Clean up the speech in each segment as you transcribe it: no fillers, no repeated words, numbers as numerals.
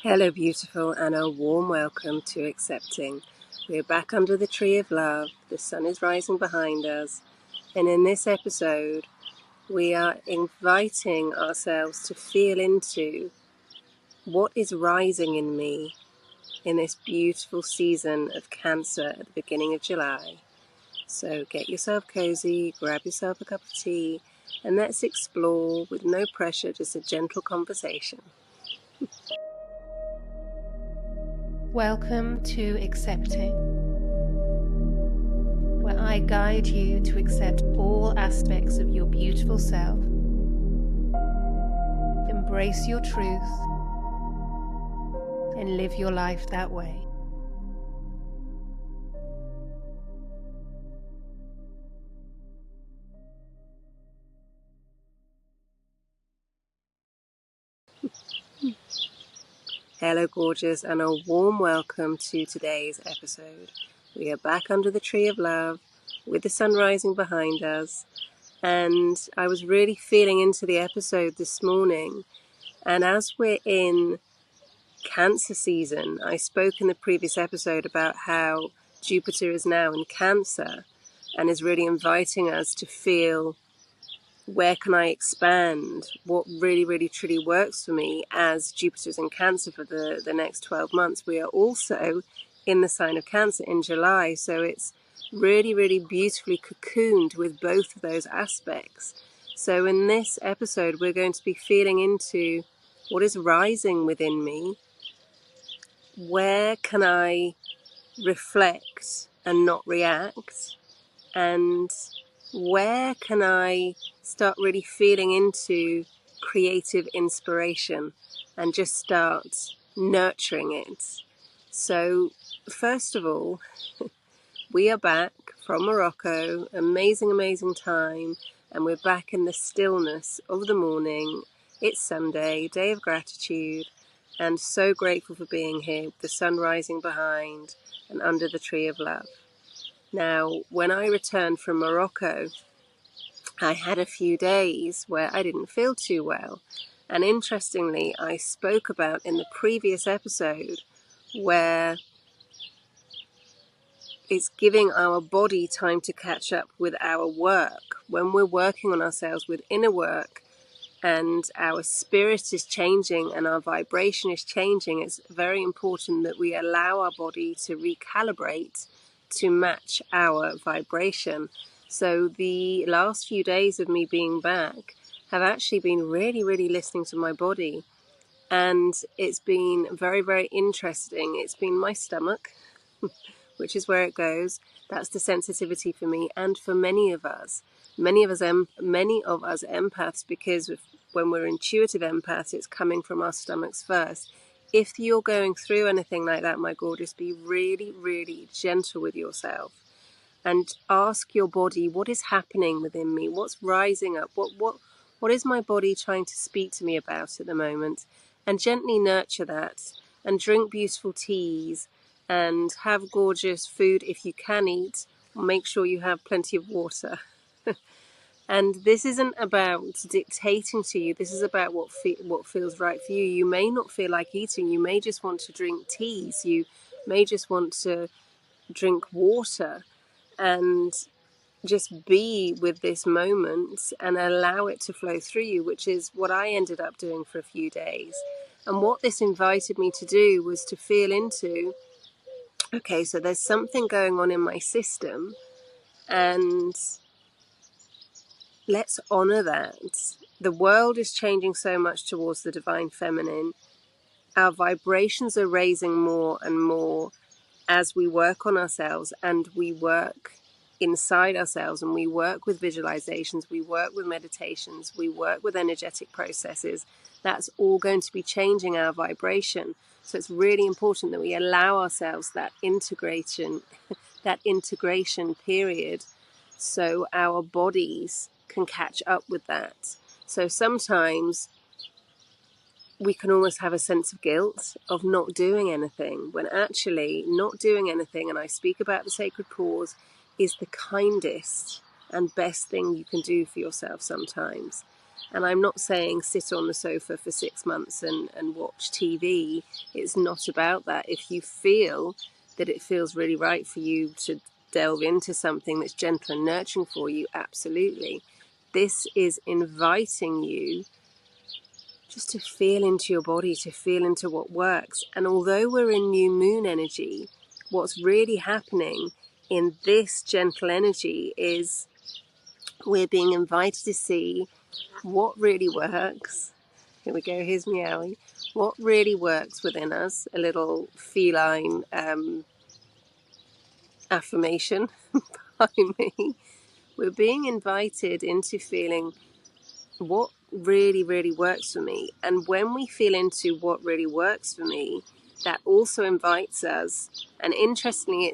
Hello beautiful, and a warm welcome to Accepting. We're back under the tree of love, the sun is rising behind us, and in this episode we are inviting ourselves to feel into what is rising in me in this beautiful season of Cancer at the beginning of July. So get yourself cozy, grab yourself a cup of tea, and let's explore with no pressure, just a gentle conversation. Welcome to Accepting, where I guide you to accept all aspects of your beautiful self, embrace your truth, and live your life that way. Hello gorgeous, and a warm welcome to today's episode. We are back under the tree of love with the sun rising behind us, and I was really feeling into the episode this morning, and as we're in Cancer season, I spoke in the previous episode about how Jupiter is now in Cancer and is really inviting us to feel, where can I expand? What really truly works for me as Jupiter's in Cancer for the next 12 months. We are also in the sign of Cancer in July, so it's really beautifully cocooned with both of those aspects. So in this episode, we're going to be feeling into what is rising within me. Where can I reflect and not react? And where can I start really feeling into creative inspiration and just start nurturing it? So first of all, we are back from Morocco, amazing time, and we're back in the stillness of the morning. It's Sunday, day of gratitude, and so grateful for being here with the sun rising behind and under the tree of love. Now, when I returned from Morocco, I had a few days where I didn't feel too well. And interestingly, I spoke about in the previous episode where it's giving our body time to catch up with our work. When we're working on ourselves with inner work and our spirit is changing and our vibration is changing, it's very important that we allow our body to recalibrate to match our vibration. So the last few days of me being back have actually been really listening to my body, and it's been very interesting. It's been my stomach, which is where it goes. That's the sensitivity for me and for many of us empaths, because when we're intuitive empaths, it's coming from our stomachs first. If you're going through anything like that, my gorgeous, be really gentle with yourself and ask your body, what is happening within me? What's rising up? What is my body trying to speak to me about at the moment? And gently nurture that, and drink beautiful teas and have gorgeous food if you can eat. Make sure you have plenty of water. And this isn't about dictating to you. This is about what feels right for you. You may not feel like eating. You may just want to drink teas. You may just want to drink water and just be with this moment and allow it to flow through you, which is what I ended up doing for a few days. And what this invited me to do was to feel into, okay, so there's something going on in my system, and let's honor that. The world is changing so much towards the divine feminine. Our vibrations are raising more and more as we work on ourselves, and we work inside ourselves, and we work with visualizations, we work with meditations, we work with energetic processes. That's all going to be changing our vibration. So it's really important that we allow ourselves that integration period, so our bodies can catch up with that. So sometimes we can almost have a sense of guilt of not doing anything, when actually not doing anything, and I speak about the sacred pause, is the kindest and best thing you can do for yourself sometimes. And I'm not saying sit on the sofa for 6 months and watch TV. It's not about that. If you feel that it feels really right for you to delve into something that's gentle and nurturing for you, absolutely. This is inviting you just to feel into your body, to feel into what works. And although we're in new moon energy, what's really happening in this gentle energy is we're being invited to see what really works. Here we go, here's meowing. What really works within us, a little feline affirmation by me. We're being invited into feeling what really, really works for me. And when we feel into what really works for me, that also invites us. And interestingly,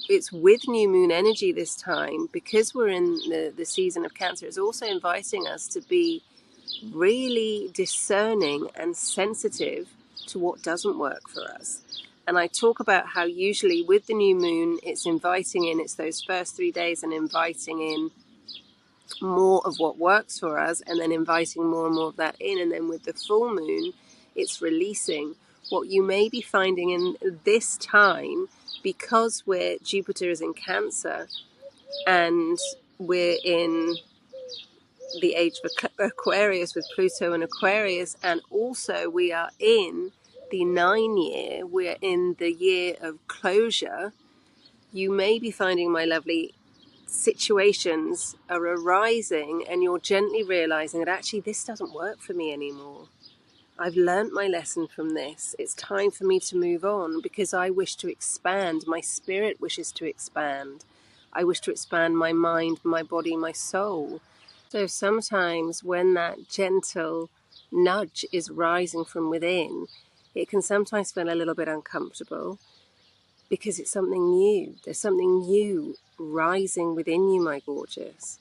it's with new moon energy this time, because we're in the season of Cancer. It's also inviting us to be really discerning and sensitive to what doesn't work for us. And I talk about how usually with the new moon, it's inviting in, it's those first 3 days and inviting in more of what works for us, and then inviting more and more of that in. And then with the full moon, it's releasing. What you may be finding in this time, because Jupiter is in Cancer and we're in the age of Aquarius with Pluto and Aquarius, and also we are in the 9 year, we're in the year of closure, you may be finding, my lovely, situations are arising and you're gently realizing that actually this doesn't work for me anymore. I've learnt my lesson from this. It's time for me to move on because I wish to expand. My spirit wishes to expand. I wish to expand my mind, my body, my soul. So sometimes when that gentle nudge is rising from within, it can sometimes feel a little bit uncomfortable because it's something new. There's something new rising within you, my gorgeous.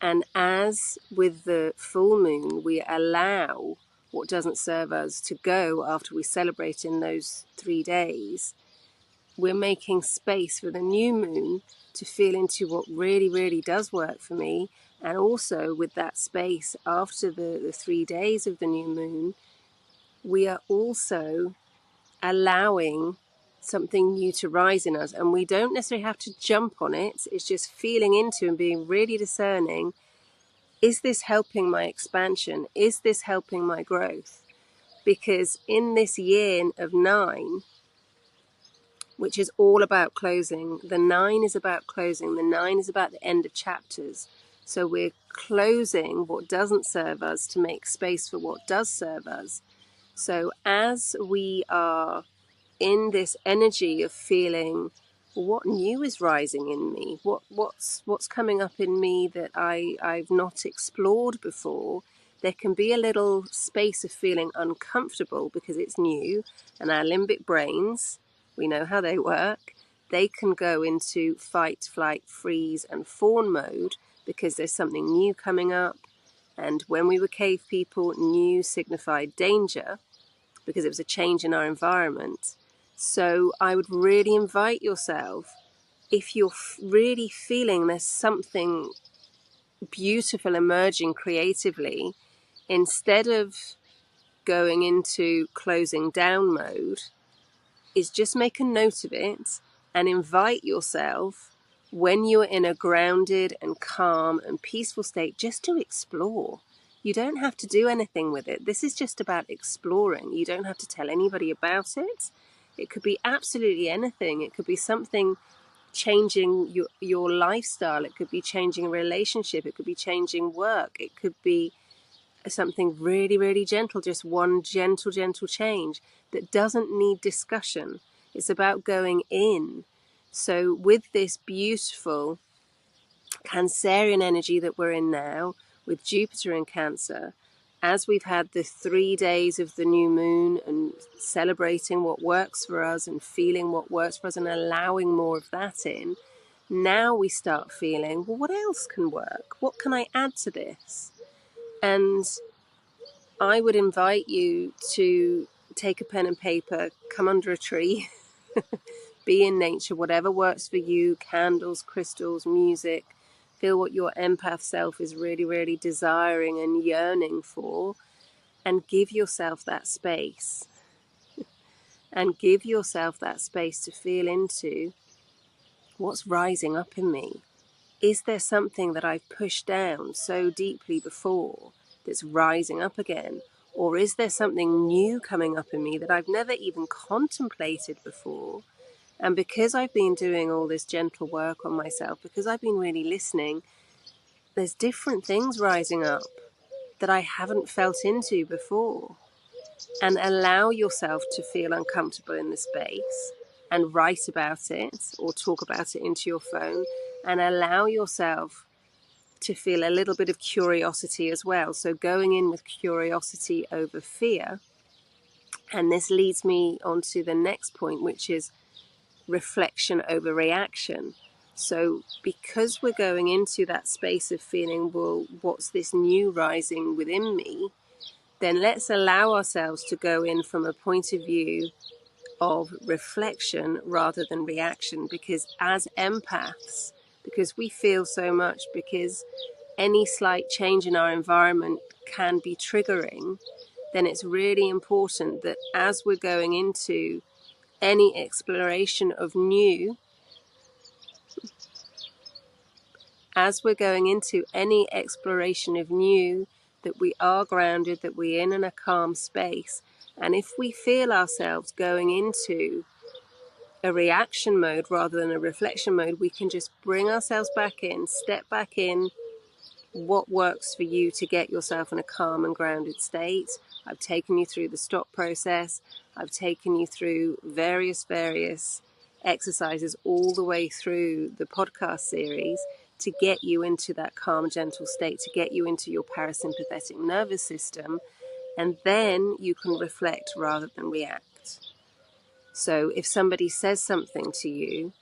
And as with the full moon, we allow what doesn't serve us to go after we celebrate in those 3 days, we're making space for the new moon to feel into what really, really does work for me. And also with that space after the 3 days of the new moon, we are also allowing something new to rise in us. And we don't necessarily have to jump on it. It's just feeling into and being really discerning. Is this helping my expansion? Is this helping my growth? Because in this year of 9, which is all about closing, the 9 is about closing. The 9 is about the end of chapters. So we're closing what doesn't serve us to make space for what does serve us. So as we are in this energy of feeling what new is rising in me, what's coming up in me that I've not explored before, there can be a little space of feeling uncomfortable because it's new. And our limbic brains, we know how they work, they can go into fight, flight, freeze and fawn mode because there's something new coming up. And when we were cave people, new signified danger because it was a change in our environment. So I would really invite yourself, if you're really feeling there's something beautiful emerging creatively, instead of going into closing down mode, is just make a note of it and invite yourself, when you're in a grounded and calm and peaceful state, just to explore. You don't have to do anything with it. This is just about exploring. You don't have to tell anybody about it. It could be absolutely anything. It could be something changing your lifestyle. It could be changing a relationship. It could be changing work. It could be something really, really gentle, just one gentle change that doesn't need discussion. It's about going in. So with this beautiful Cancerian energy that we're in now, with Jupiter in Cancer, as we've had the 3 days of the new moon and celebrating what works for us and feeling what works for us and allowing more of that in, now we start feeling, well, what else can work? What can I add to this? And I would invite you to take a pen and paper, come under a tree, be in nature, whatever works for you, candles, crystals, music, Feel what your empath self is really, really desiring and yearning for, and give yourself that space. And give yourself that space to feel into what's rising up in me. Is there something that I've pushed down so deeply before that's rising up again? Or is there something new coming up in me that I've never even contemplated before? And because I've been doing all this gentle work on myself, because I've been really listening, there's different things rising up that I haven't felt into before. And allow yourself to feel uncomfortable in the space and write about it or talk about it into your phone, and allow yourself to feel a little bit of curiosity as well. So going in with curiosity over fear. And this leads me on to the next point, which is reflection over reaction. So because we're going into that space of feeling, well, what's this new rising within me? Then let's allow ourselves to go in from a point of view of reflection rather than reaction. Because as empaths, because we feel so much, because any slight change in our environment can be triggering, then it's really important that as we're going into any exploration of new, that we are grounded, that we're in a calm space. And if we feel ourselves going into a reaction mode rather than a reflection mode, we can just bring ourselves back in, step back in. What works for you to get yourself in a calm and grounded state? I've taken you through the stop process. I've taken you through various exercises all the way through the podcast series to get you into that calm, gentle state, to get you into your parasympathetic nervous system, and then you can reflect rather than react. So if somebody says something to you,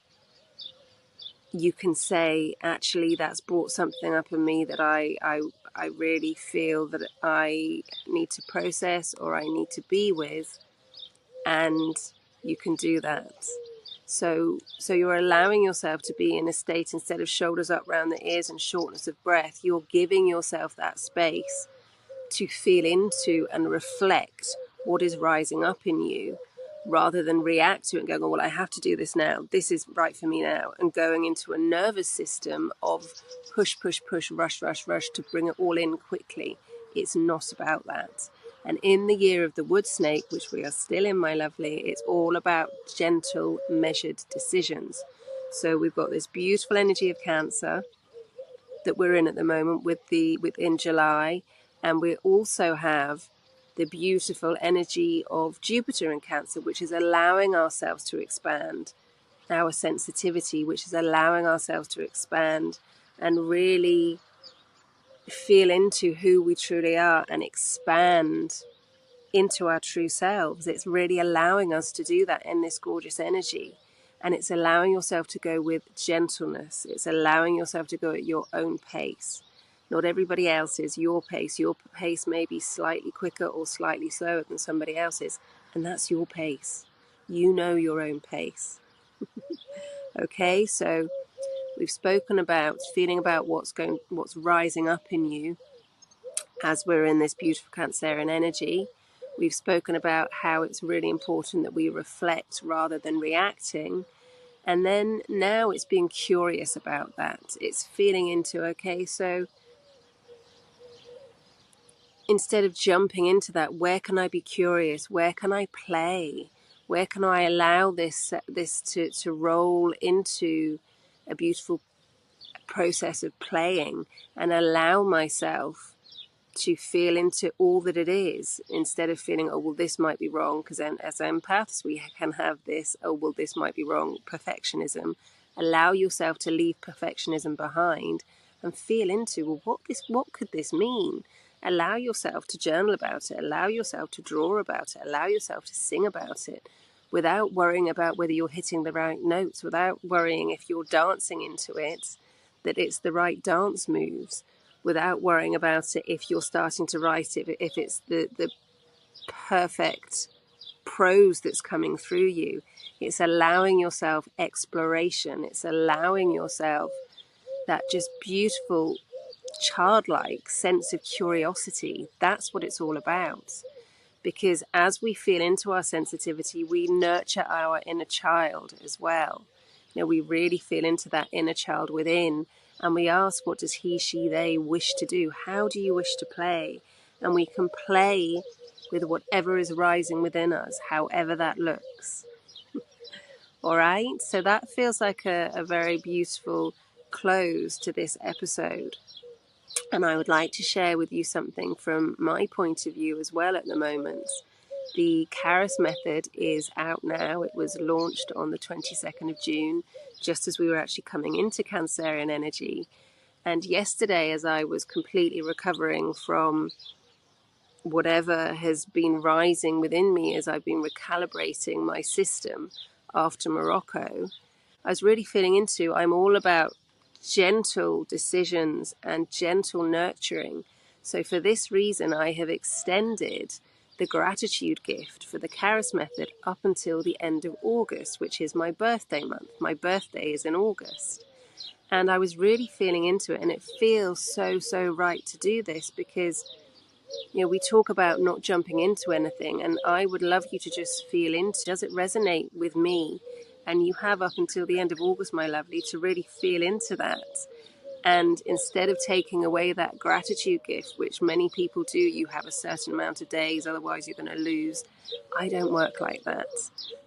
you can say, actually, that's brought something up in me that I really feel that I need to process or I need to be with, and you can do that. So you're allowing yourself to be in a state, instead of shoulders up round the ears and shortness of breath, you're giving yourself that space to feel into and reflect what is rising up in you, rather than react to it and going, oh, well, I have to do this now. This is right for me now. And going into a nervous system of push, push, push, rush, rush, rush to bring it all in quickly. It's not about that. And in the year of the wood snake, which we are still in, my lovely, it's all about gentle, measured decisions. So we've got this beautiful energy of Cancer that we're in at the moment within July. And we also have the beautiful energy of Jupiter in Cancer, which is allowing ourselves to expand our sensitivity, which is allowing ourselves to expand and really feel into who we truly are and expand into our true selves. It's really allowing us to do that in this gorgeous energy. And it's allowing yourself to go with gentleness. It's allowing yourself to go at your own pace. Not everybody else's, your pace. Your pace may be slightly quicker or slightly slower than somebody else's, and that's your pace. You know your own pace. Okay, so we've spoken about feeling about what's rising up in you as we're in this beautiful Cancerian energy. We've spoken about how it's really important that we reflect rather than reacting. And then now it's being curious about that. It's feeling into, okay, so instead of jumping into that, where can I be curious? Where can I play? Where can I allow this to roll into a beautiful process of playing and allow myself to feel into all that it is, instead of feeling, oh, well, this might be wrong, because then as empaths, we can have this, oh, well, this might be wrong, perfectionism. Allow yourself to leave perfectionism behind and feel into, well, what could this mean? Allow yourself to journal about it, allow yourself to draw about it, allow yourself to sing about it, without worrying about whether you're hitting the right notes, without worrying if you're dancing into it, that it's the right dance moves, without worrying about it if you're starting to write it, if it's the perfect prose that's coming through you. It's allowing yourself exploration. It's allowing yourself that just beautiful childlike sense of curiosity. That's what it's all about. Because as we feel into our sensitivity, we nurture our inner child as well. We really feel into that inner child within, and we ask, what does he, she, they wish to do? How do you wish to play? And we can play with whatever is rising within us, however that looks. All right, so that feels like a very beautiful close to this episode. And I would like to share with you something from my point of view as well at the moment. The Caris method is out now. It was launched on the 22nd of June, just as we were actually coming into Cancerian energy. And yesterday, as I was completely recovering from whatever has been rising within me as I've been recalibrating my system after Morocco, I was really feeling into, I'm all about gentle decisions and gentle nurturing. So for this reason, I have extended the gratitude gift for the Caris method up until the end of August, which is my birthday month. My birthday is in August. And I was really feeling into it, and it feels so, so right to do this because, we talk about not jumping into anything, and I would love you to just feel into, does it resonate with me? And you have up until the end of August, my lovely, to really feel into that. And instead of taking away that gratitude gift, which many people do, you have a certain amount of days, otherwise you're going to lose. I don't work like that.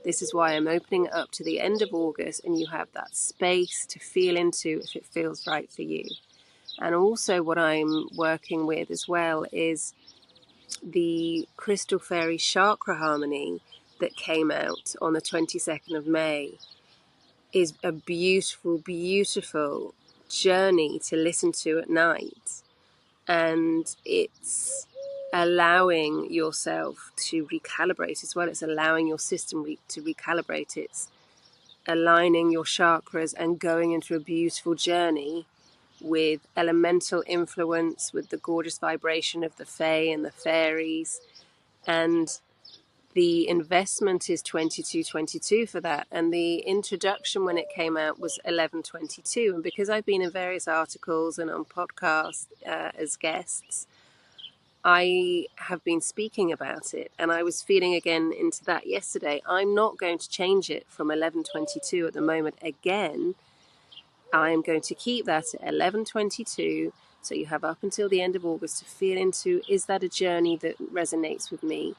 This is why I'm opening it up to the end of August, and you have that space to feel into if it feels right for you. And also what I'm working with as well is the Crystal Fairy Chakra Harmony that came out on the 22nd of May is a beautiful, beautiful journey to listen to at night. And it's allowing yourself to recalibrate as well. It's allowing your system to recalibrate. It's aligning your chakras and going into a beautiful journey with elemental influence, with the gorgeous vibration of the fae and the fairies. And the investment is $22.22 for that, and the introduction when it came out was $11.22. And because I've been in various articles and on podcasts as guests, I have been speaking about it, and I was feeling again into that yesterday. I'm not going to change it from $11.22 at the moment again. I am going to keep that at $11.22, so you have up until the end of August to feel into, is that a journey that resonates with me?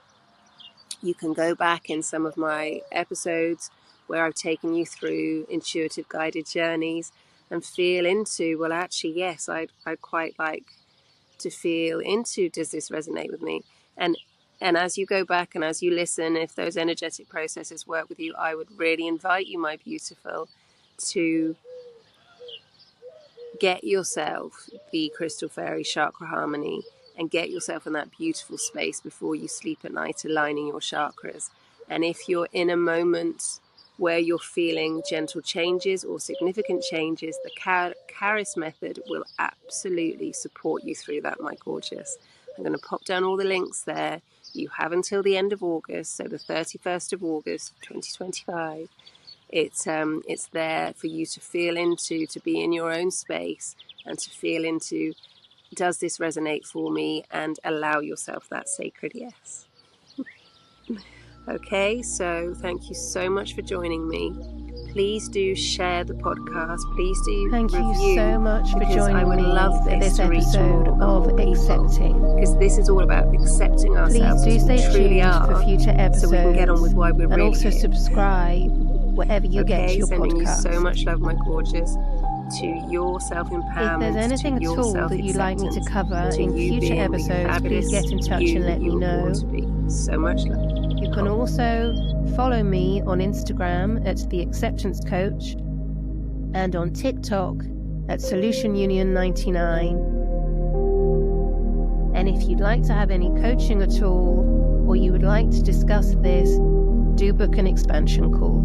You can go back in some of my episodes where I've taken you through intuitive guided journeys and feel into, well, actually, yes, I'd quite like to feel into, does this resonate with me? And as you go back and as you listen, if those energetic processes work with you, I would really invite you, my beautiful, to get yourself the Crystal Fairy Chakra Harmony and get yourself in that beautiful space before you sleep at night, aligning your chakras. And if you're in a moment where you're feeling gentle changes or significant changes, the Caris method will absolutely support you through that, my gorgeous. I'm going to pop down all the links there. You have until the end of August, so the 31st of August, 2025. It's there for you to feel into, to be in your own space and to feel into, does this resonate for me, and allow yourself that sacred yes. Okay, so thank you so much for joining me. Please do share the podcast. Please do Thank review, you so much for joining I would me love for this to reach episode more of Accepting. because this is all about accepting ourselves. Please do stay as we truly tuned are, for future episodes, so we can get on with why we're and really also here. subscribe wherever you get your sending podcast. you so much love, my gorgeous, to your self-empowerment. If there's anything to your at all that you'd like me to cover to in you future being the episodes, fabulous please get in touch and let me you know. want to be. So much love. You can also follow me on Instagram at The Acceptance Coach and on TikTok at Solution Union 99. And if you'd like to have any coaching at all, or you would like to discuss this, do book an expansion call.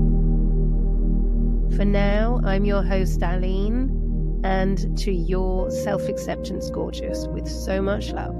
For now, I'm your host, Aline, and to your self-acceptance, gorgeous, with so much love.